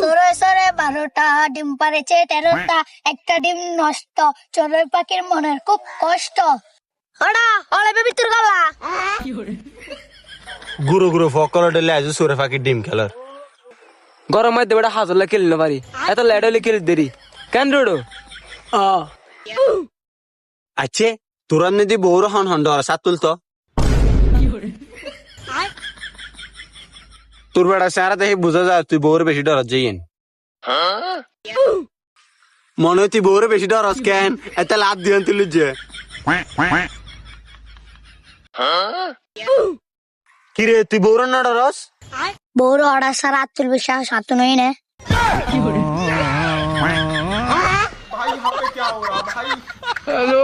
সরে সরে 12টা ডিম পারেছে 13টা, একটা ডিম নষ্ট, চড়ুই পাখির মনের খুব কষ্ট। ওরা ওলে ভিতর গলা গুরু গুরু ফকল ডেলে আজ সুরে ফাঁকি ডিম খেলার গরম মধ্যে বেটা হাজরলা খেলিল পারি এত লেট হলে খেলি দেরি কেন রোডো আচ্ছা তোরা যদি বউর হন হন ডর সাত তুলতো তোর বেড়া সারা দেখে বোঝা যায় তুই বউরে বেশি ডর যাইয়েন মনে হয় তুই বউরে বেশি ডর কেন এত লাভ দিয়েন তুই যে কিরে তুই বউর না ডরস বউর অর্ডার সারা আতুল বিশ্বাস হাতু নই নে হ্যালো